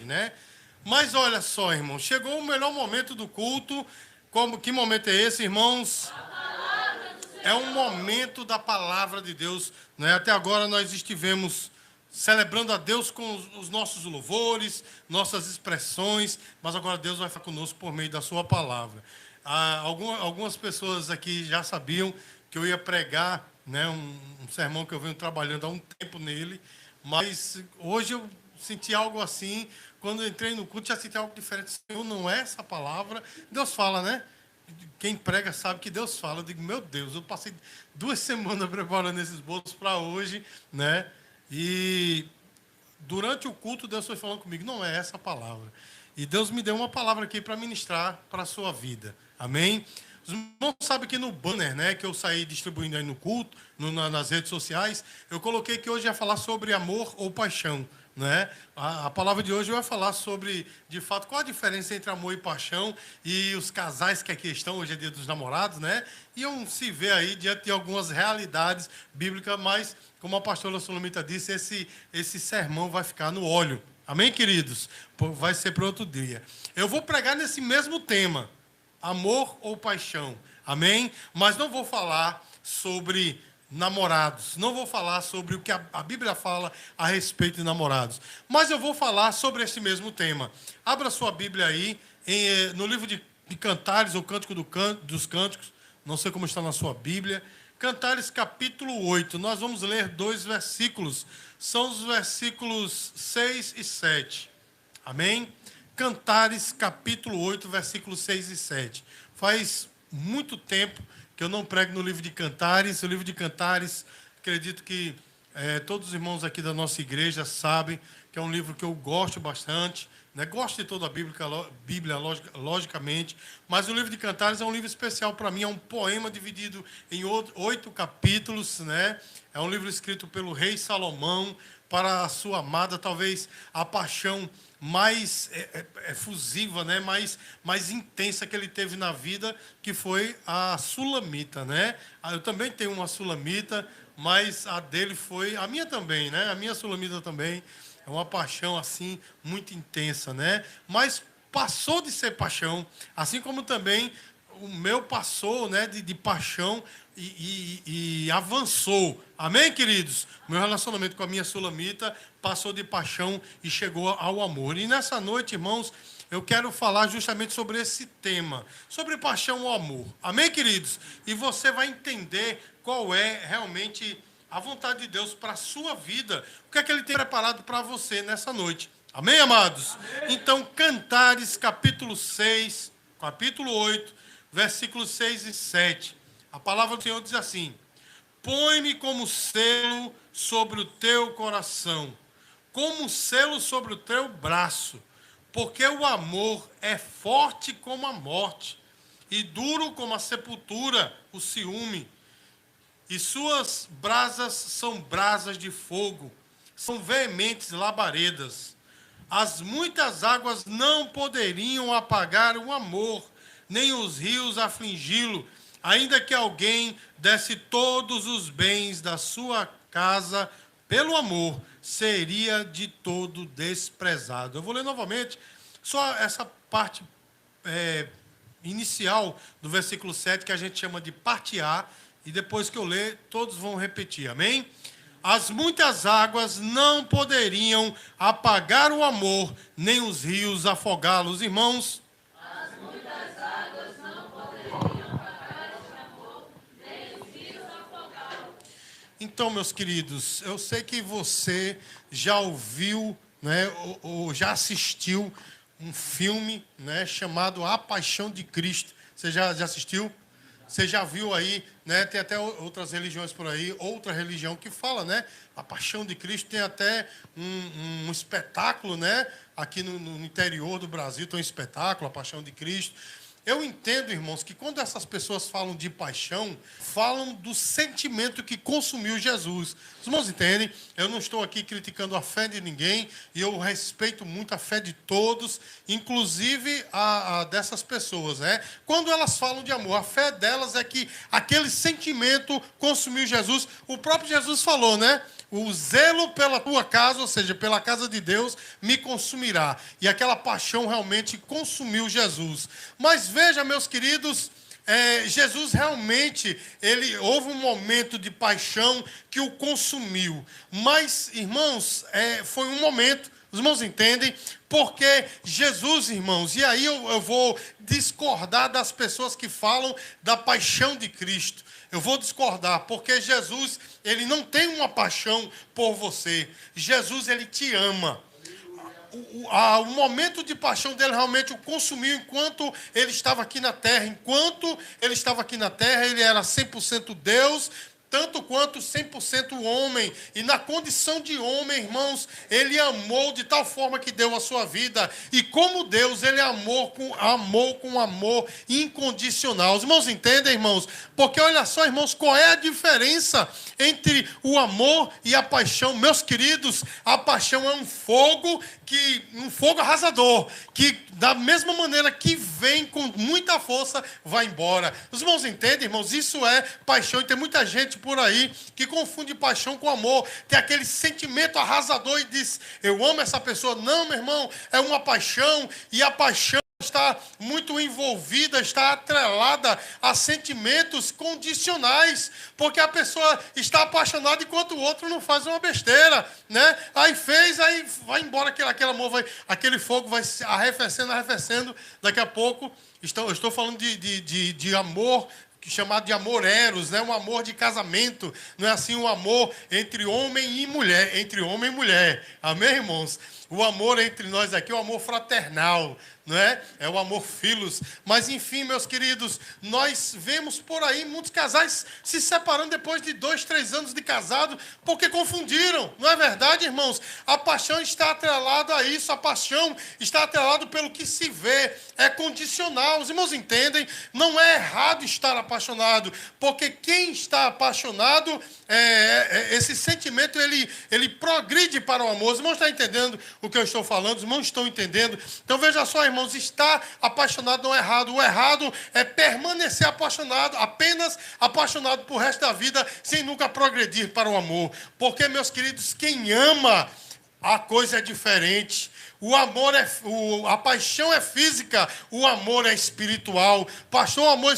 né? Mas olha só, irmão, chegou o melhor momento do culto. Que momento é esse, irmãos? É um momento da palavra de Deus, né? Até agora nós estivemos celebrando a Deus com os nossos louvores, nossas expressões, mas agora Deus vai falar conosco por meio da sua palavra. Algumas pessoas aqui já sabiam que eu ia pregar, né, um sermão que eu venho trabalhando há um tempo nele, mas hoje eu senti algo assim, quando eu entrei no culto já senti algo diferente. Senhor, não é essa palavra? Deus fala, né? Quem prega sabe que Deus fala. Eu digo, meu Deus, eu passei 2 semanas preparando esses bolos para hoje, né? E durante o culto, Deus foi falando comigo, não é essa a palavra. E Deus me deu uma palavra aqui para ministrar para a sua vida. Amém? Os irmãos sabem que no banner, né, que eu saí distribuindo aí no culto, nas redes sociais, eu coloquei que hoje ia falar sobre amor ou paixão. Né? A palavra de hoje vai falar sobre, de fato, qual a diferença entre amor e paixão, e os casais que aqui estão, hoje é dia dos namorados, né? Iam se ver aí diante de algumas realidades bíblicas, mas, como a pastora Solomita disse, esse sermão vai ficar no óleo. Amém, queridos? Vai ser para outro dia. Eu vou pregar nesse mesmo tema, amor ou paixão. Amém? Mas não vou falar sobre namorados. Não vou falar sobre o que a Bíblia fala a respeito de namorados. Mas eu vou falar sobre esse mesmo tema. Abra sua Bíblia aí, no livro de Cantares, ou Cântico dos Cânticos. Não sei como está na sua Bíblia. Cantares, capítulo 8. Nós vamos ler 2 versículos. São os versículos 6 e 7. Amém? Cantares, capítulo 8, versículos 6 e 7. Faz muito tempo que eu não prego no livro de Cantares. O livro de Cantares, acredito que todos os irmãos aqui da nossa igreja sabem que é um livro que eu gosto bastante, né? Gosto de toda a Bíblia, logicamente, mas o livro de Cantares é um livro especial para mim, é um poema dividido em 8 capítulos, né? É um livro escrito pelo rei Salomão para a sua amada, talvez a paixão mais efusiva, né? mais intensa que ele teve na vida, que foi a Sulamita, né? Eu também tenho uma Sulamita, mas a dele foi, a minha também, né? A minha Sulamita também é uma paixão assim muito intensa, né? Mas passou de ser paixão, assim como também o meu passou, né, de paixão e avançou. Amém, queridos? O meu relacionamento com a minha Sulamita passou de paixão e chegou ao amor. E nessa noite, irmãos, eu quero falar justamente sobre esse tema, sobre paixão ou amor. Amém, queridos? E você vai entender qual é realmente a vontade de Deus para a sua vida. O que é que Ele tem preparado para você nessa noite. Amém, amados? Amém. Então, Cantares, capítulo 6, capítulo 8, versículos 6 e 7. A palavra do Senhor diz assim: põe-me como selo sobre o teu coração, como selo sobre o teu braço, porque o amor é forte como a morte, e duro como a sepultura, o ciúme. E suas brasas são brasas de fogo, são veementes labaredas. As muitas águas não poderiam apagar o amor, nem os rios afligi-lo, ainda que alguém desse todos os bens da sua casa pelo amor, seria de todo desprezado. Eu vou ler novamente só essa parte inicial do versículo 7, que a gente chama de parte A, e depois que eu ler, todos vão repetir, amém? As muitas águas não poderiam apagar o amor, nem os rios afogá-los. Irmãos, as muitas águas não poderiam apagar esse amor, nem os rios afogá-los. Então, meus queridos, eu sei que você já ouviu, né, ou já assistiu um filme, né, chamado A Paixão de Cristo. Você já assistiu? Você já viu aí, né? Tem até outras religiões por aí, outra religião que fala, né? A Paixão de Cristo. Tem até um espetáculo, né? Aqui no interior do Brasil tem um espetáculo, A Paixão de Cristo. Eu entendo, irmãos, que quando essas pessoas falam de paixão, falam do sentimento que consumiu Jesus. Os irmãos entendem? Eu não estou aqui criticando a fé de ninguém, e eu respeito muito a fé de todos, inclusive a dessas pessoas, né? Quando elas falam de amor, a fé delas é que aquele sentimento consumiu Jesus. O próprio Jesus falou, né? O zelo pela tua casa, ou seja, pela casa de Deus, me consumirá. E aquela paixão realmente consumiu Jesus. Mas veja, meus queridos, Jesus realmente, houve um momento de paixão que o consumiu. Mas, irmãos, foi um momento, os irmãos entendem? Porque Jesus, irmãos, e aí eu vou discordar das pessoas que falam da paixão de Cristo. Eu vou discordar, porque Jesus, ele não tem uma paixão por você. Jesus, ele te ama. O momento de paixão dele realmente o consumiu enquanto ele estava aqui na terra. Enquanto ele estava aqui na terra, ele era 100% Deus, tanto quanto 100% homem. E na condição de homem, irmãos, ele amou de tal forma que deu a sua vida. E como Deus, ele amou com amor incondicional. Os irmãos entendem, irmãos? Porque olha só, irmãos, qual é a diferença entre o amor e a paixão? Meus queridos, a paixão é um fogo arrasador, que da mesma maneira que vem com muita força, vai embora. Os irmãos entendem, irmãos? Isso é paixão. E tem muita gente por aí que confunde paixão com amor. Tem aquele sentimento arrasador e diz, eu amo essa pessoa. Não, meu irmão, é uma paixão, e a paixão está muito envolvida, está atrelada a sentimentos condicionais, porque a pessoa está apaixonada enquanto o outro não faz uma besteira, né? Aí vai embora aquele amor, aquele fogo vai se arrefecendo, daqui a pouco, eu estou falando de amor, chamado de amor eros, né? Um amor de casamento, não é assim um amor entre homem e mulher, amém, irmãos? O amor entre nós aqui é o amor fraternal, não é? É o amor filos. Mas, enfim, meus queridos, nós vemos por aí muitos casais se separando depois de 2, 3 anos de casado, porque confundiram. Não é verdade, irmãos? A paixão está atrelada a isso. A paixão está atrelada pelo que se vê. É condicional. Os irmãos entendem? Não é errado estar apaixonado, porque quem está apaixonado, esse sentimento, ele progride para o amor. Os irmãos estão entendendo o que eu estou falando? Os irmãos estão entendendo? Então, veja só, irmãos, estar apaixonado não é errado. O errado é permanecer apaixonado, apenas apaixonado por resto da vida, sem nunca progredir para o amor. Porque, meus queridos, quem ama, a coisa é diferente. O amor a paixão é física, o amor é espiritual. Pastor, amor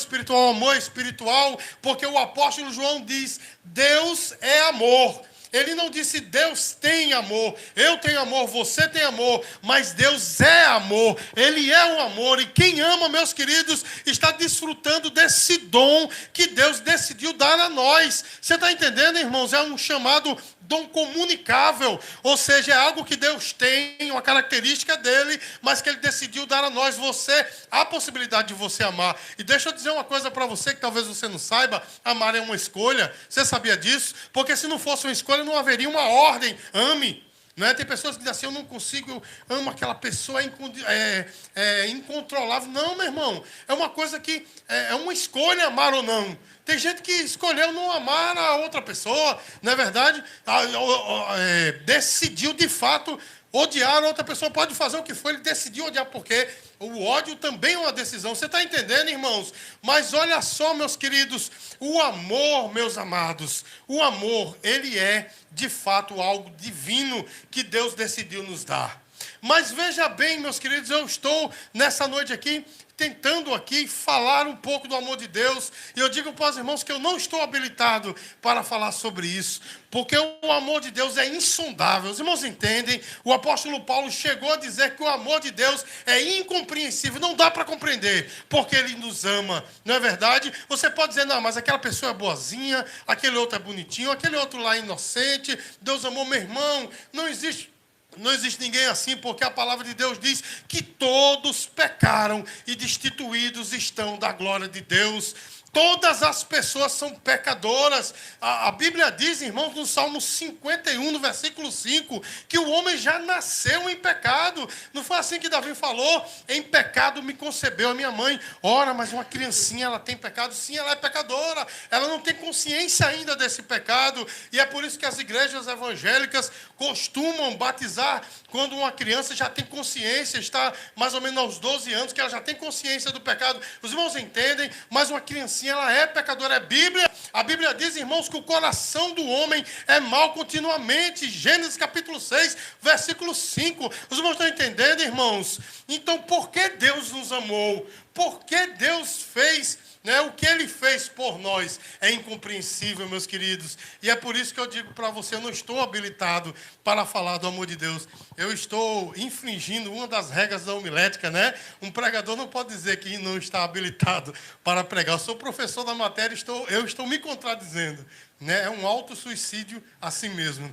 é espiritual, porque o apóstolo João diz, Deus é amor. Ele não disse Deus tem amor, eu tenho amor, você tem amor, mas Deus é amor, Ele é o amor, e quem ama, meus queridos, está desfrutando desse dom que Deus decidiu dar a nós. Você está entendendo, irmãos? É um chamado dom comunicável, ou seja, é algo que Deus tem, uma característica dele, mas que Ele decidiu dar a nós. Há a possibilidade de você amar. E deixa eu dizer uma coisa para você, que talvez você não saiba, amar é uma escolha. Você sabia disso? Porque se não fosse uma escolha, não haveria uma ordem. Ame. Não é? Tem pessoas que dizem assim, eu não consigo, eu amo aquela pessoa, é incontrolável. Não, meu irmão, é uma coisa que é uma escolha amar ou não. Tem gente que escolheu não amar a outra pessoa, não é verdade? Decidiu, de fato, odiar a outra pessoa. Pode fazer o que for, ele decidiu odiar, porque o ódio também é uma decisão. Você está entendendo, irmãos? Mas olha só, meus queridos, o amor, meus amados, o amor, ele é, de fato, algo divino que Deus decidiu nos dar. Mas veja bem, meus queridos, eu estou nessa noite aqui, tentando aqui falar um pouco do amor de Deus, e eu digo para os irmãos que eu não estou habilitado para falar sobre isso, porque o amor de Deus é insondável. Os irmãos entendem? O apóstolo Paulo chegou a dizer que o amor de Deus é incompreensível, não dá para compreender, porque Ele nos ama, não é verdade? Você pode dizer, não, mas aquela pessoa é boazinha, aquele outro é bonitinho, aquele outro lá é inocente, Deus amou. Meu irmão, não existe ninguém assim, porque a palavra de Deus diz que todos pecaram e destituídos estão da glória de Deus. Todas as pessoas são pecadoras. A Bíblia diz, irmãos, no Salmo 51, no versículo 5, que o homem já nasceu em pecado. Não foi assim que Davi falou? Em pecado me concebeu a minha mãe. Ora, mas uma criancinha, ela tem pecado? Sim, ela é pecadora. Ela não tem consciência ainda desse pecado. E é por isso que as igrejas evangélicas costumam batizar quando uma criança já tem consciência, está mais ou menos aos 12 anos, que ela já tem consciência do pecado. Os irmãos entendem, mas uma criancinha, ela é pecadora, é Bíblia. A Bíblia diz, irmãos, que o coração do homem é mau continuamente. Gênesis capítulo 6, versículo 5. Os irmãos estão entendendo, irmãos? Então, por que Deus nos amou? Por que Deus fez, o que Ele fez por nós? É incompreensível, meus queridos. E é por isso que eu digo para você, eu não estou habilitado para falar do amor de Deus. Eu estou infringindo uma das regras da homilética, Um pregador não pode dizer que não está habilitado para pregar. Eu sou professor da matéria, eu estou me contradizendo, É um autossuicídio assim mesmo,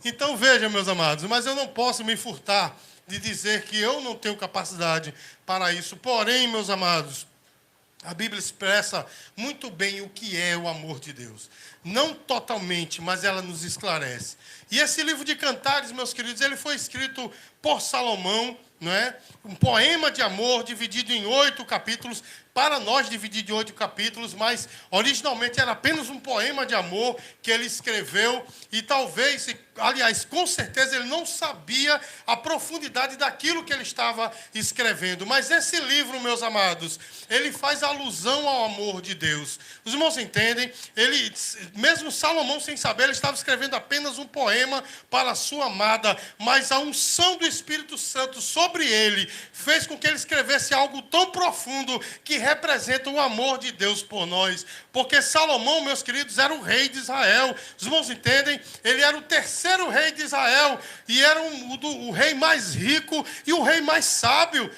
Então, veja, meus amados, mas eu não posso me furtar de dizer que eu não tenho capacidade para isso. Porém, meus amados, a Bíblia expressa muito bem o que é o amor de Deus. Não totalmente, mas ela nos esclarece. E esse livro de Cantares, meus queridos, ele foi escrito por Salomão, Um poema de amor dividido em 8 capítulos. Para nós, dividido em 8 capítulos, mas originalmente era apenas um poema de amor que ele escreveu. E talvez, aliás, com certeza, ele não sabia a profundidade daquilo que ele estava escrevendo. Mas esse livro, meus amados, ele faz alusão ao amor de Deus. Os irmãos entendem? Mesmo Salomão, sem saber, ele estava escrevendo apenas um poema para a sua amada, mas a unção do Espírito Santo sobre ele fez com que ele escrevesse algo tão profundo que representa o amor de Deus por nós. Porque Salomão, meus queridos, era o rei de Israel. Os irmãos entendem? Ele era o terceiro rei de Israel e era o rei mais rico e o rei mais sábio,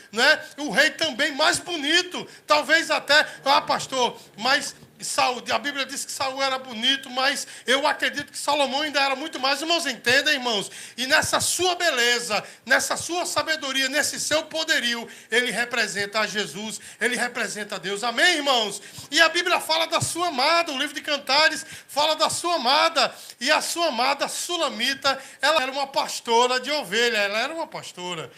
O rei também mais bonito. Talvez até, pastor, mas Saul, a Bíblia diz que Saul era bonito, mas eu acredito que Salomão ainda era muito mais. Irmãos, entendem, irmãos? E nessa sua beleza, nessa sua sabedoria, nesse seu poderio, ele representa a Jesus, ele representa a Deus. Amém, irmãos? E a Bíblia fala da sua amada, o livro de Cantares fala da sua amada, e a sua amada Sulamita, ela era uma pastora de ovelha, ela era uma pastora,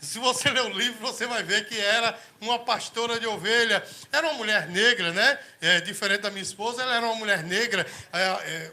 Se você ler o livro, você vai ver que era uma pastora de ovelha. Era uma mulher negra, diferente da minha esposa, ela era uma mulher negra.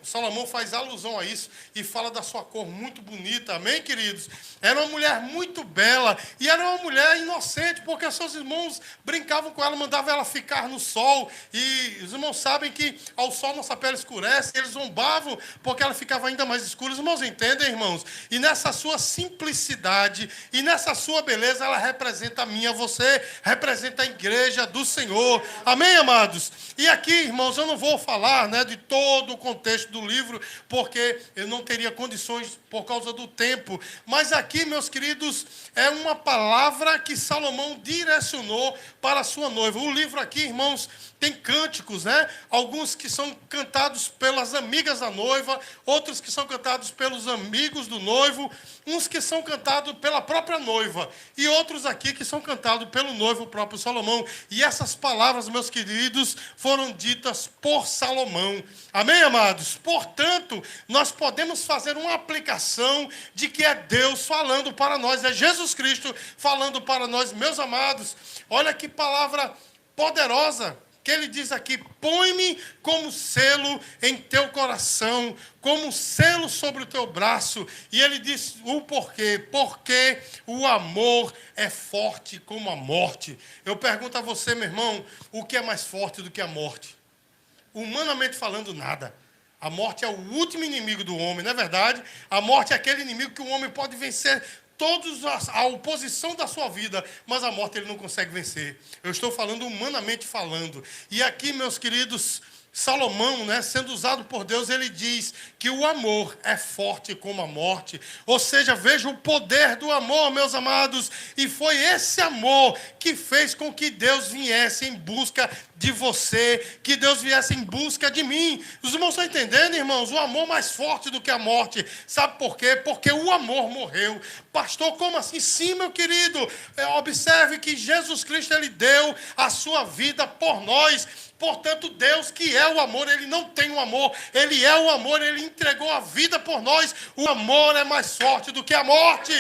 Salomão faz alusão a isso e fala da sua cor muito bonita. Amém, queridos? Era uma mulher muito bela e era uma mulher inocente, porque seus irmãos brincavam com ela, mandavam ela ficar no sol. E os irmãos sabem que ao sol nossa pele escurece. Eles zombavam porque ela ficava ainda mais escura. Os irmãos entendem, irmãos? E nessa sua simplicidade e nessa sua beleza, ela representa a mim, a você, representa a igreja do Senhor. Amém, amados? E aqui, irmãos, eu não vou falar de todo o contexto do livro, porque eu não teria condições por causa do tempo. Mas aqui, meus queridos, é uma palavra que Salomão direcionou para a sua noiva. O livro aqui, irmãos, tem cânticos, Alguns que são cantados pelas amigas da noiva, outros que são cantados pelos amigos do noivo, uns que são cantados pela própria noiva, e outros aqui que são cantados pelo noivo, o próprio Salomão. E essas palavras, meus queridos, foram ditas por Salomão. Amém, amados? Portanto, nós podemos fazer uma aplicação de que é Deus falando para nós, é Jesus Cristo falando para nós, meus amados. Olha que palavra poderosa que ele diz aqui: põe-me como selo em teu coração, como selo sobre o teu braço. E ele diz o porquê. Porque o amor é forte como a morte. Eu pergunto a você, meu irmão, o que é mais forte do que a morte? Humanamente falando, nada. A morte é o último inimigo do homem, não é verdade? A morte é aquele inimigo que o homem pode vencer todos a oposição da sua vida, mas a morte ele não consegue vencer. Eu estou falando humanamente falando. E aqui, meus queridos, Salomão, né, sendo usado por Deus, ele diz que o amor é forte como a morte. Ou seja, veja o poder do amor, meus amados. E foi esse amor que fez com que Deus viesse em busca de você, que Deus viesse em busca de mim. Os irmãos estão entendendo, irmãos? O amor mais forte do que a morte. Sabe por quê? Porque o amor morreu. Pastor, como assim? Sim, meu querido. Observe que Jesus Cristo, ele deu a sua vida por nós. Portanto, Deus, que é o amor, ele não tem o amor, ele é o amor, ele entregou a vida por nós. O amor é mais forte do que a morte.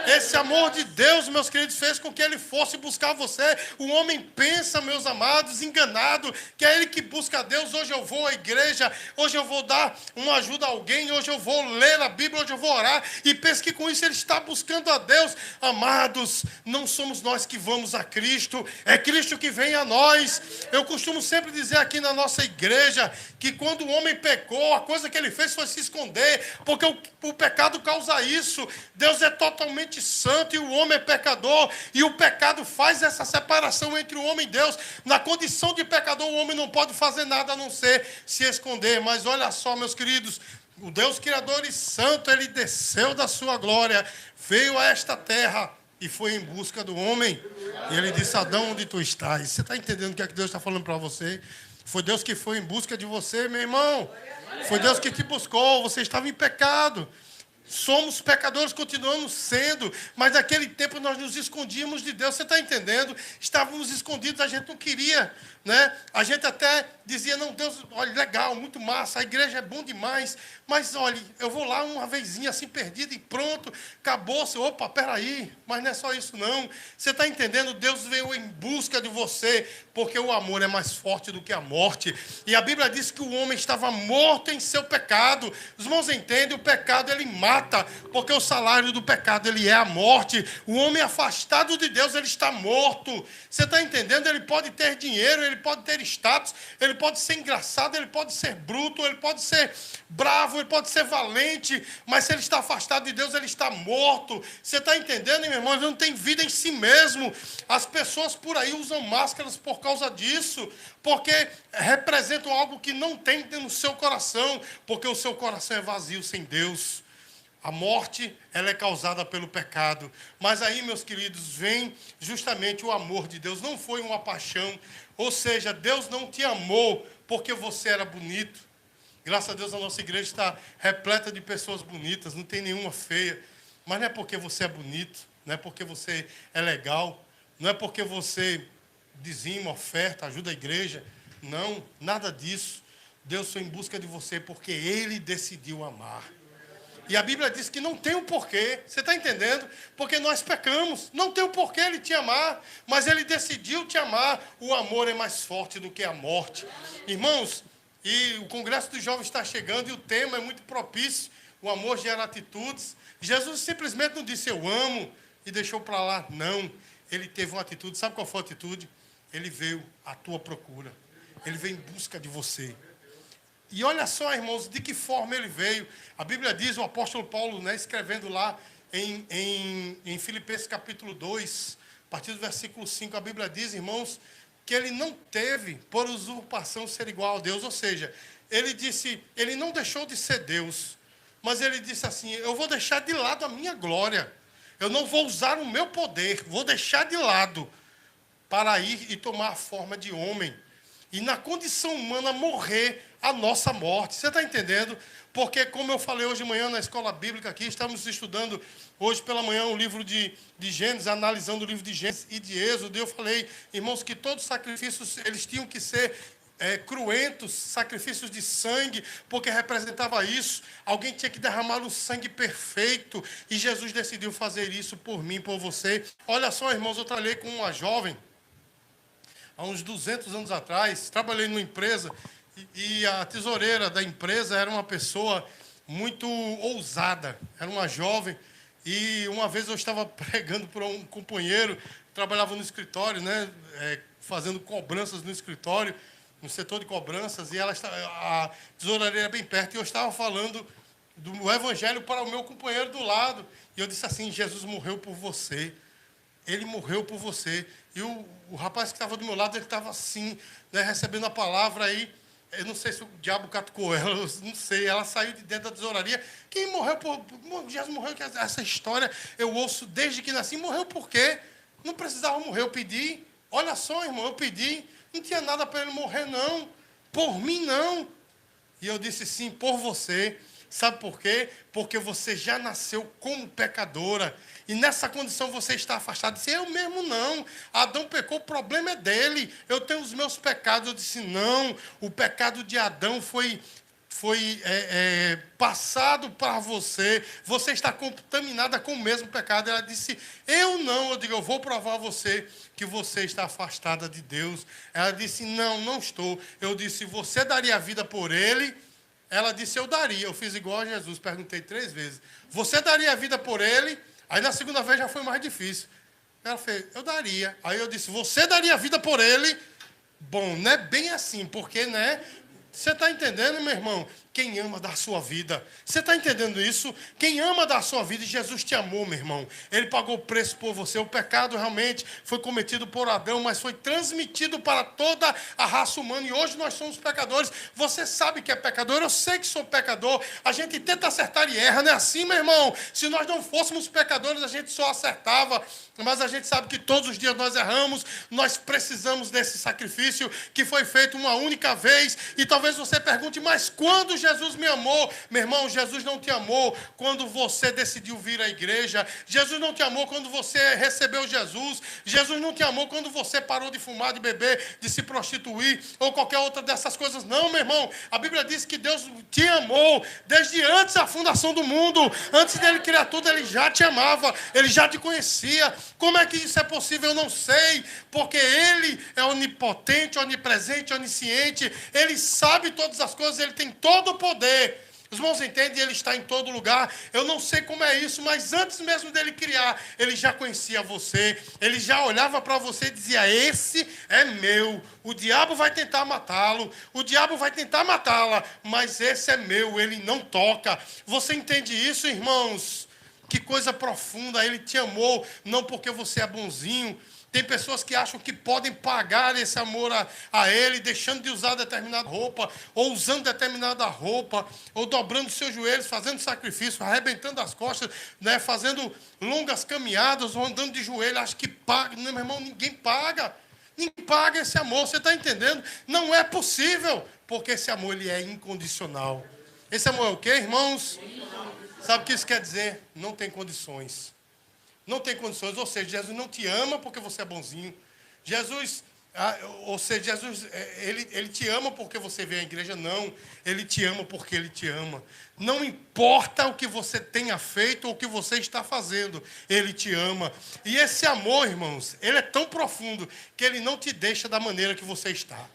Esse amor de Deus, meus queridos, fez com que ele fosse buscar você. O homem pensa, meus amados, enganado, que é ele que busca a Deus. Hoje eu vou à igreja, hoje eu vou dar uma ajuda a alguém, hoje eu vou ler a Bíblia, hoje eu vou orar, e pensa que com isso ele está buscando a Deus. Amados, não somos nós que vamos a Cristo, é Cristo que vem a nós. Eu costumo sempre dizer aqui na nossa igreja, que quando o homem pecou, a coisa que ele fez foi se esconder, porque o pecado causa isso. Deus é totalmente santo e o homem é pecador, e o pecado faz essa separação entre o homem e Deus. Na condição de pecador, o homem não pode fazer nada a não ser se esconder. Mas olha só, meus queridos, o Deus Criador e Santo, ele desceu da sua glória, veio a esta terra e foi em busca do homem. E ele disse: Adão, onde tu estás? Você está entendendo o que é que Deus está falando para você? Foi Deus que foi em busca de você, meu irmão. Foi Deus que te buscou, você estava em pecado. Somos pecadores, continuamos sendo, mas naquele tempo nós nos escondíamos de Deus. Você está entendendo? Estávamos escondidos, a gente não queria, né? A gente até dizia: não, Deus, olha, legal, muito massa, a igreja é bom demais, mas olha, eu vou lá uma vezinha assim perdida e pronto, acabou-se. Opa, peraí, mas não é só isso não. Você está entendendo? Deus veio em busca de você, porque o amor é mais forte do que a morte. E a Bíblia diz que o homem estava morto em seu pecado. Os irmãos entendem? O pecado, ele mata, porque o salário do pecado, ele é a morte. O homem afastado de Deus, ele está morto. Você está entendendo? Ele pode ter dinheiro, ele pode ter status, ele pode ser engraçado, ele pode ser bruto, ele pode ser bravo, ele pode ser valente, mas se ele está afastado de Deus, ele está morto. Você está entendendo, meu irmão? Ele não tem vida em si mesmo. As pessoas por aí usam máscaras por causa disso, porque representam algo que não tem no seu coração, porque o seu coração é vazio sem Deus. A morte, ela é causada pelo pecado. Mas aí, meus queridos, vem justamente o amor de Deus. Não foi uma paixão. Ou seja, Deus não te amou porque você era bonito. Graças a Deus a nossa igreja está repleta de pessoas bonitas, não tem nenhuma feia. Mas não é porque você é bonito, não é porque você é legal, não é porque você dizima, oferta, ajuda a igreja. Não, nada disso. Deus foi em busca de você porque Ele decidiu amar. E a Bíblia diz que não tem um porquê. Você está entendendo? Porque nós pecamos. Não tem um porquê Ele te amar. Mas Ele decidiu te amar. O amor é mais forte do que a morte. Irmãos, e o Congresso dos Jovens está chegando e o tema é muito propício. O amor gera atitudes. Jesus simplesmente não disse eu amo e deixou para lá. Não. Ele teve uma atitude. Sabe qual foi a atitude? Ele veio à tua procura. Ele veio em busca de você. E olha só, irmãos, de que forma ele veio. A Bíblia diz, o apóstolo Paulo, né, escrevendo lá em Filipenses capítulo 2, a partir do versículo 5, a Bíblia diz, irmãos, que ele não teve por usurpação ser igual a Deus. Ou seja, ele disse, ele não deixou de ser Deus, mas ele disse assim: eu vou deixar de lado a minha glória. Eu não vou usar o meu poder, vou deixar de lado para ir e tomar a forma de homem. E na condição humana morrer a nossa morte. Você está entendendo? Porque, como eu falei hoje de manhã na escola bíblica aqui, estamos estudando hoje pela manhã o livro de Gênesis, analisando o livro de Gênesis e de Êxodo. E eu falei, irmãos, que todos os sacrifícios, eles tinham que ser cruentos, sacrifícios de sangue, porque representava isso. Alguém tinha que derramar o sangue perfeito, e Jesus decidiu fazer isso por mim, por você. Olha só, irmãos, eu trabalhei com uma jovem, há uns 200 anos atrás, trabalhei numa empresa, e a tesoureira da empresa era uma pessoa muito ousada, era uma jovem, e uma vez eu estava pregando para um companheiro, trabalhava no escritório, né, fazendo cobranças no escritório, no setor de cobranças, e a tesouraria era bem perto, e eu estava falando do evangelho para o meu companheiro do lado, e eu disse assim: Jesus morreu por você, ele morreu por você. E o rapaz que estava do meu lado, ele estava assim, né, recebendo a palavra aí, Eu não sei se o diabo catucou ela, eu não sei. Ela saiu de dentro da tesouraria. Quem morreu por... Jesus morreu, essa história eu ouço desde que nasci. Morreu por quê? Não precisava morrer, eu pedi. Olha só, irmão, eu pedi. Não tinha nada para ele morrer, não. Por mim, não. E eu disse sim, por você. Sabe por quê? Porque você já nasceu como pecadora. E nessa condição você está afastado. Disse, eu mesmo não. Adão pecou, o problema é dele. Eu tenho os meus pecados. Eu disse, não. O pecado de Adão foi passado para você. Você está contaminada com o mesmo pecado. Ela disse, eu não. Eu digo, eu vou provar a você que você está afastada de Deus. Ela disse, não, não estou. Eu disse, você daria a vida por ele? Ela disse, eu daria. Eu fiz igual a Jesus, perguntei 3 vezes. Você daria a vida por ele? Aí na segunda vez já foi mais difícil. Ela fez, eu daria. Aí eu disse, você daria a vida por ele? Bom, não é bem assim, porque, né? Você está entendendo, meu irmão? Quem ama dar a sua vida. Você está entendendo isso? Quem ama dar a sua vida, e Jesus te amou, meu irmão. Ele pagou o preço por você. O pecado realmente foi cometido por Adão, mas foi transmitido para toda a raça humana. E hoje nós somos pecadores. Você sabe que é pecador, eu sei que sou pecador. A gente tenta acertar e erra, não é assim, meu irmão? Se nós não fôssemos pecadores, a gente só acertava. Mas a gente sabe que todos os dias nós erramos. Nós precisamos desse sacrifício que foi feito uma única vez. E talvez você pergunte, mas quando Jesus me amou? Meu irmão, Jesus não te amou quando você decidiu vir à igreja. Jesus não te amou quando você recebeu Jesus. Jesus não te amou quando você parou de fumar, de beber, de se prostituir ou qualquer outra dessas coisas. Não, meu irmão. A Bíblia diz que Deus te amou desde antes da fundação do mundo. Antes dele criar tudo, ele já te amava. Ele já te conhecia. Como é que isso é possível? Eu não sei. Porque ele é onipotente, onipresente, onisciente. Ele sabe todas as coisas. Ele tem todo o poder. Os irmãos entendem? Ele está em todo lugar. Eu não sei como é isso, mas antes mesmo dele criar, ele já conhecia você. Ele já olhava para você e dizia, esse é meu. O diabo vai tentar matá-lo. O diabo vai tentar matá-la. Mas esse é meu. Ele não toca. Você entende isso, irmãos? Que coisa profunda. Ele te amou, não porque você é bonzinho. Tem pessoas que acham que podem pagar esse amor a ele, deixando de usar determinada roupa, ou usando determinada roupa, ou dobrando seus joelhos, fazendo sacrifício, arrebentando as costas, né, fazendo longas caminhadas, ou andando de joelho, acha que paga. Não, meu irmão, ninguém paga. Ninguém paga esse amor, você está entendendo? Não é possível, porque esse amor ele é incondicional. Esse amor é o quê, irmãos? Sabe o que isso quer dizer? Não tem condições. Não tem condições, ou seja, Jesus não te ama porque você é bonzinho. Jesus, ele te ama porque você vem à igreja, não. Ele te ama porque ele te ama. Não importa o que você tenha feito ou o que você está fazendo, ele te ama. E esse amor, irmãos, ele é tão profundo que ele não te deixa da maneira que você está.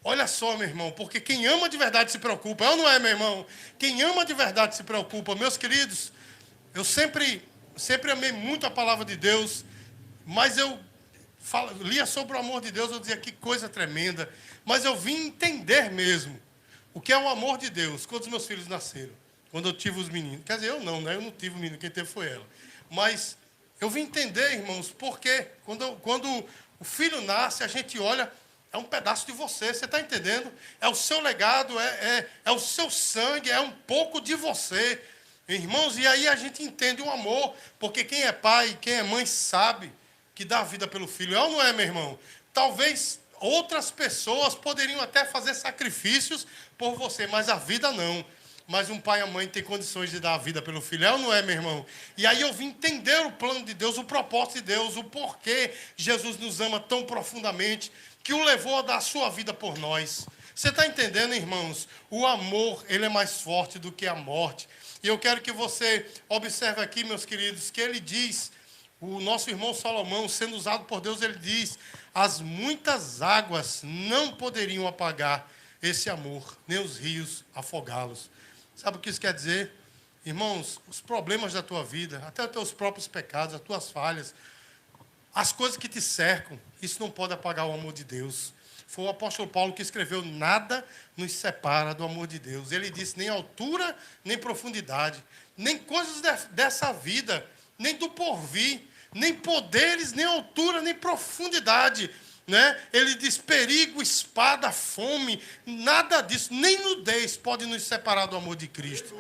Olha só, meu irmão, porque quem ama de verdade se preocupa. É ou não é, meu irmão? Quem ama de verdade se preocupa. Meus queridos, eu sempre amei muito a palavra de Deus, mas eu lia sobre o amor de Deus, eu dizia que coisa tremenda, mas eu vim entender mesmo o que é o amor de Deus quando os meus filhos nasceram, quando eu tive os meninos. Quer dizer, eu não, né? Eu não tive o menino, quem teve foi ela. Mas eu vim entender, irmãos, porque quando o filho nasce, a gente olha, é um pedaço de você, você está entendendo? É o seu legado, é o seu sangue, é um pouco de você. Irmãos, e aí a gente entende o amor, porque quem é pai, quem é mãe sabe que dá a vida pelo filho. É ou não é, meu irmão? Talvez outras pessoas poderiam até fazer sacrifícios por você, mas a vida não. Mas um pai e a mãe têm condições de dar a vida pelo filho. É ou não é, meu irmão? E aí eu vim entender o plano de Deus, o propósito de Deus, o porquê Jesus nos ama tão profundamente, que o levou a dar a sua vida por nós. Você está entendendo, irmãos? O amor, ele é mais forte do que a morte. E eu quero que você observe aqui, meus queridos, que ele diz, o nosso irmão Salomão, sendo usado por Deus, ele diz, as muitas águas não poderiam apagar esse amor, nem os rios afogá-los. Sabe o que isso quer dizer? Irmãos, os problemas da tua vida, até os teus próprios pecados, as tuas falhas, as coisas que te cercam, isso não pode apagar o amor de Deus. Foi o apóstolo Paulo que escreveu, nada nos separa do amor de Deus. Ele disse, nem altura, nem profundidade, nem coisas dessa vida, nem do porvir, nem poderes, nem altura, nem profundidade. né? Ele diz perigo, espada, fome, nada disso, nem nudez pode nos separar do amor de Cristo.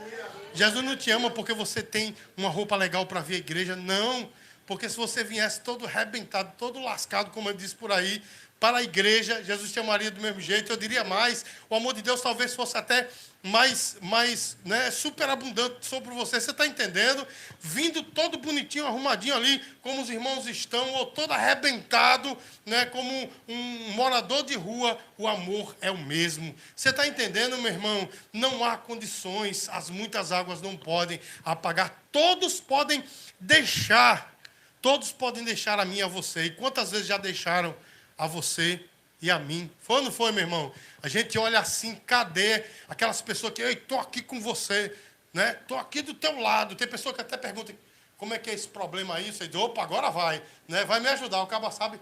Jesus não te ama porque você tem uma roupa legal para vir à igreja, não. Porque se você viesse todo arrebentado, todo lascado, como eu disse por aí, para a igreja, Jesus te amaria do mesmo jeito. Eu diria mais, o amor de Deus talvez fosse até mais né, superabundante sobre você. Você está entendendo? Vindo todo bonitinho, arrumadinho ali, como os irmãos estão, ou todo arrebentado, né, como um morador de rua, o amor é o mesmo. Você está entendendo, meu irmão? Não há condições, as muitas águas não podem apagar. Todos podem deixar a mim e a você. E quantas vezes já deixaram a você e a mim? Foi ou não foi, meu irmão? A gente olha assim, cadê aquelas pessoas que, ei, estou aqui com você, né? Estou aqui do teu lado. Tem pessoa que até pergunta, como é que é esse problema aí? Você diz, opa, agora vai, né? Vai me ajudar. O cara sabe,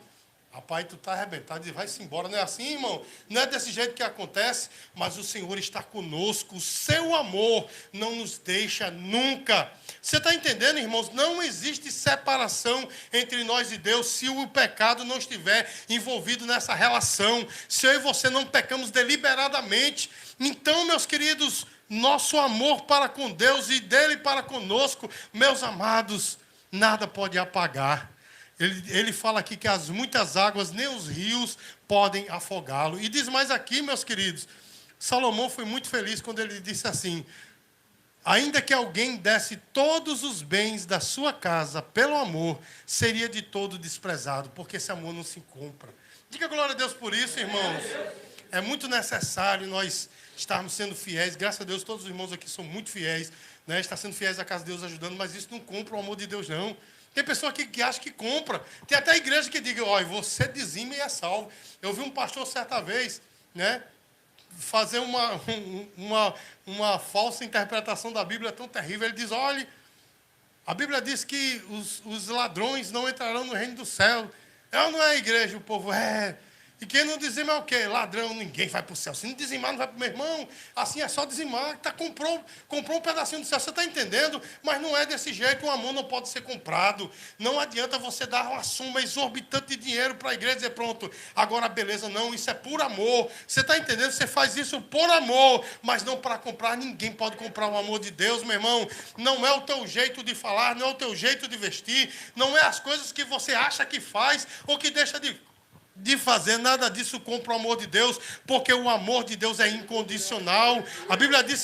rapaz, tu está arrebentado, e vai-se embora. Não é assim, irmão? Não é desse jeito que acontece, mas o Senhor está conosco. O seu amor não nos deixa nunca. Você está entendendo, irmãos? Não existe separação entre nós e Deus se o pecado não estiver envolvido nessa relação. Se eu e você não pecamos deliberadamente. Então, meus queridos, nosso amor para com Deus e dele para conosco, meus amados, nada pode apagar. Ele fala aqui que as muitas águas, nem os rios, podem afogá-lo. E diz mais aqui, meus queridos, Salomão foi muito feliz quando ele disse assim, ainda que alguém desse todos os bens da sua casa pelo amor, seria de todo desprezado, porque esse amor não se compra. Diga glória a Deus por isso, irmãos. É muito necessário nós estarmos sendo fiéis. Graças a Deus, todos os irmãos aqui são muito fiéis, né? Está sendo fiéis à casa de Deus, ajudando, mas isso não compra o amor de Deus, não. Tem pessoa aqui que acha que compra. Tem até igreja que diga, olha, você dizima e é salvo. Eu vi um pastor certa vez, né, fazer uma falsa interpretação da Bíblia tão terrível. Ele diz, olha, a Bíblia diz que os ladrões não entrarão no reino do céu. Ela não é a igreja, o povo é. E quem não dizima é o quê? Ladrão, ninguém vai para o céu. Se não dizimar, não vai para o meu irmão. Assim é só dizimar. Comprou um pedacinho do céu. Você está entendendo? Mas não é desse jeito. O amor não pode ser comprado. Não adianta você dar uma soma exorbitante de dinheiro para a igreja e dizer, pronto, agora beleza. Não, isso é por amor. Você está entendendo? Você faz isso por amor, mas não para comprar. Ninguém pode comprar o amor de Deus, meu irmão. Não é o teu jeito de falar, não é o teu jeito de vestir, não é as coisas que você acha que faz ou que deixa de fazer, nada disso compra o amor de Deus, porque o amor de Deus é incondicional. A Bíblia diz,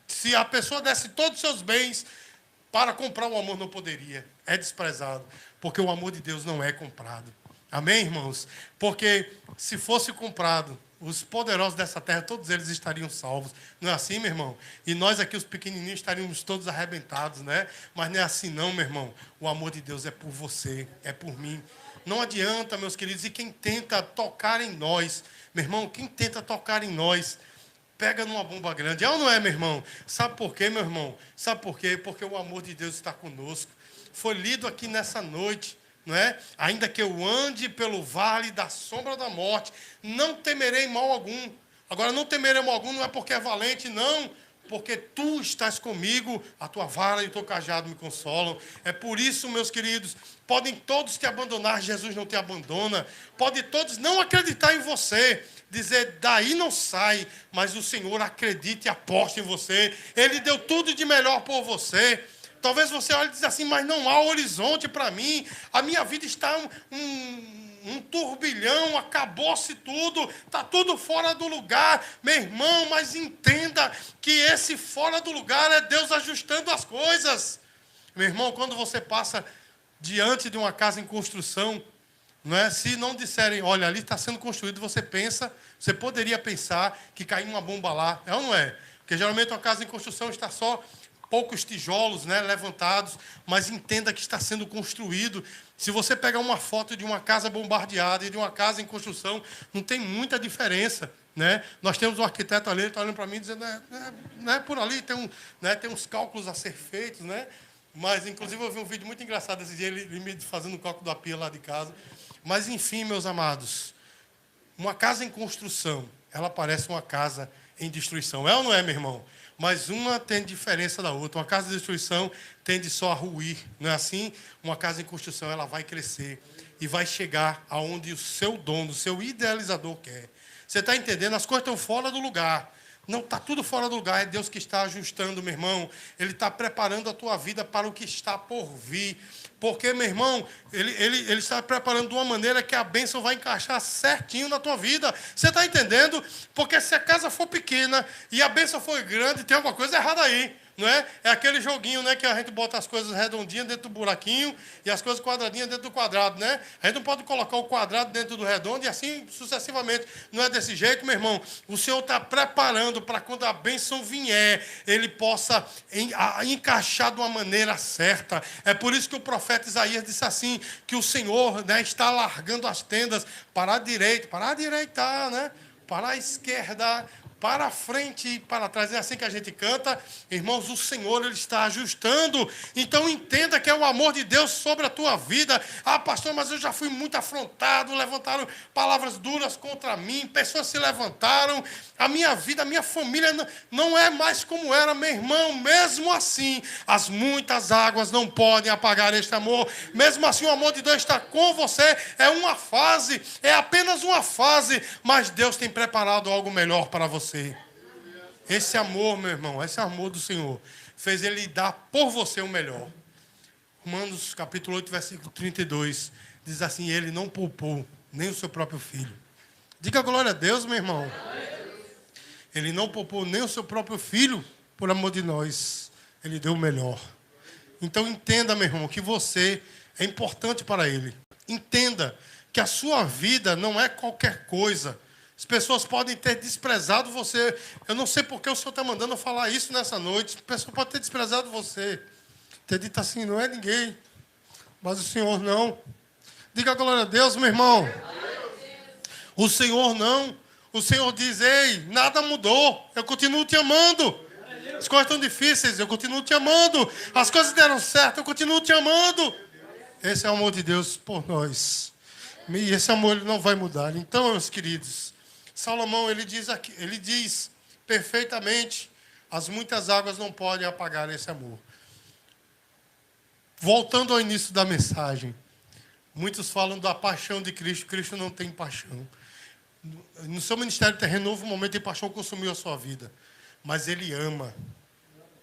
se a pessoa desse todos os seus bens para comprar o amor, não poderia, é desprezado, porque o amor de Deus não é comprado. Amém, irmãos? Porque se fosse comprado, os poderosos dessa terra, todos eles estariam salvos. Não é assim, meu irmão? E nós aqui, os pequenininhos, estaríamos todos arrebentados, né? Mas não é assim não, meu irmão. O amor de Deus é por você, é por mim. Não adianta, meus queridos, e quem tenta tocar em nós, meu irmão, quem tenta tocar em nós, pega numa bomba grande. É ou não é, meu irmão? Sabe por quê, meu irmão? Sabe por quê? Porque o amor de Deus está conosco. Foi lido aqui nessa noite, não é? Ainda que eu ande pelo vale da sombra da morte, não temerei mal algum. Agora, não temerei mal algum não é porque é valente, não. Porque tu estás comigo, a tua vara e o teu cajado me consolam. É por isso, meus queridos, podem todos te abandonar, Jesus não te abandona. Podem todos não acreditar em você, dizer, daí não sai, mas o Senhor acredita e aposta em você. Ele deu tudo de melhor por você. Talvez você olhe e diz assim, mas não há horizonte para mim. A minha vida está um turbilhão, acabou-se tudo, está tudo fora do lugar. Meu irmão, mas entenda que esse fora do lugar é Deus ajustando as coisas. Meu irmão, quando você passa diante de uma casa em construção, não é? Se não disserem, olha, ali está sendo construído, você poderia pensar que caiu uma bomba lá. É ou não é? Porque geralmente uma casa em construção está só poucos tijolos, né, levantados, mas entenda que está sendo construído. Se você pegar uma foto de uma casa bombardeada e de uma casa em construção, não tem muita diferença, né? Nós temos um arquiteto ali, ele está olhando para mim dizendo, por ali tem uns cálculos a ser feitos, né? Mas, inclusive, eu vi um vídeo muito engraçado esse dia, ele me fazendo o cálculo da pia lá de casa. Mas, enfim, meus amados, uma casa em construção, ela parece uma casa em destruição. É ou não é, meu irmão? Mas uma tem diferença da outra. Uma casa de destruição tende só a ruir, não é assim? Uma casa em construção, ela vai crescer. e vai chegar aonde o seu dono, o seu idealizador quer. Você está entendendo? As coisas estão fora do lugar. Não está tudo fora do lugar, é Deus que está ajustando, meu irmão. Ele está preparando a tua vida para o que está por vir. Porque, meu irmão, ele está preparando de uma maneira que a bênção vai encaixar certinho na tua vida. Você está entendendo? Porque se a casa for pequena e a bênção for grande, tem alguma coisa errada aí. Não é? É aquele joguinho, né, que a gente bota as coisas redondinhas dentro do buraquinho e as coisas quadradinhas dentro do quadrado, né? A gente não pode colocar o quadrado dentro do redondo e assim sucessivamente. Não é desse jeito, meu irmão. O Senhor está preparando para quando a bênção vier, Ele possa encaixar de uma maneira certa. É por isso que o profeta Isaías disse assim, que o Senhor, né, está largando as tendas para a direita, para a direita, né? Para a esquerda, para a frente e para trás. É assim que a gente canta. Irmãos, o Senhor, Ele está ajustando. Então entenda que é o amor de Deus sobre a tua vida. Ah, pastor, mas eu já fui muito afrontado. Levantaram palavras duras contra mim. Pessoas se levantaram. A minha vida, a minha família não é mais como era, meu irmão. Mesmo assim, as muitas águas não podem apagar este amor. Mesmo assim, o amor de Deus está com você. É uma fase, é apenas uma fase. Mas Deus tem preparado algo melhor para você. Esse amor, meu irmão, esse amor do Senhor fez Ele dar por você o melhor. Romanos capítulo 8, versículo 32 diz assim: Ele não poupou nem o seu próprio filho. Diga glória a Deus, meu irmão. Ele não poupou nem o seu próprio filho por amor de nós. Ele deu o melhor. Então entenda, meu irmão, que você é importante para Ele. Entenda que a sua vida não é qualquer coisa. As pessoas podem ter desprezado você. Eu não sei porque o Senhor está mandando eu falar isso nessa noite. A pessoa pode ter desprezado você. Ter dito assim, não é ninguém. Mas o Senhor não. Diga glória a Deus, meu irmão. O Senhor não. O Senhor diz, ei, nada mudou. Eu continuo te amando. As coisas estão difíceis, eu continuo te amando. As coisas deram certo, eu continuo te amando. Esse é o amor de Deus por nós. E esse amor ele não vai mudar. Então, meus queridos, Salomão, ele diz perfeitamente, as muitas águas não podem apagar esse amor. Voltando ao início da mensagem, muitos falam da paixão de Cristo. Cristo não tem paixão. No seu ministério terreno, houve um momento de paixão que consumiu a sua vida. Mas Ele ama.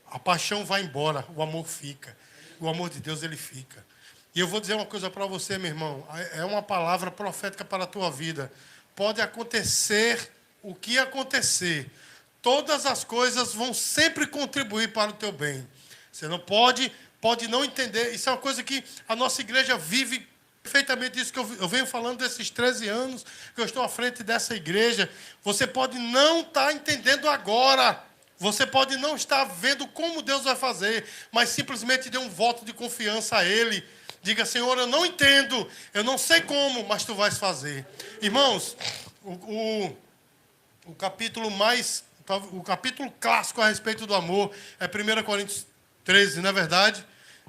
A paixão vai embora, o amor fica. O amor de Deus, ele fica. E eu vou dizer uma coisa para você, meu irmão. É uma palavra profética para a tua vida. Pode acontecer o que acontecer. Todas as coisas vão sempre contribuir para o teu bem. Você não pode não entender. Isso é uma coisa que a nossa igreja vive perfeitamente isso que eu venho falando desses 13 anos que eu estou à frente dessa igreja. Você pode não estar entendendo agora. Você pode não estar vendo como Deus vai fazer, mas simplesmente dê um voto de confiança a Ele. Diga, Senhor, eu não entendo, eu não sei como, mas Tu vais fazer. Irmãos, o capítulo clássico a respeito do amor é 1 Coríntios 13, não é verdade?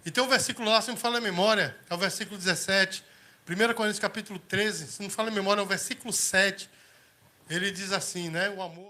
E tem um versículo lá, se não me fala a memória, é o versículo 17. 1 Coríntios capítulo 13, se não me fala a memória, é o versículo 7. Ele diz assim, né? O amor...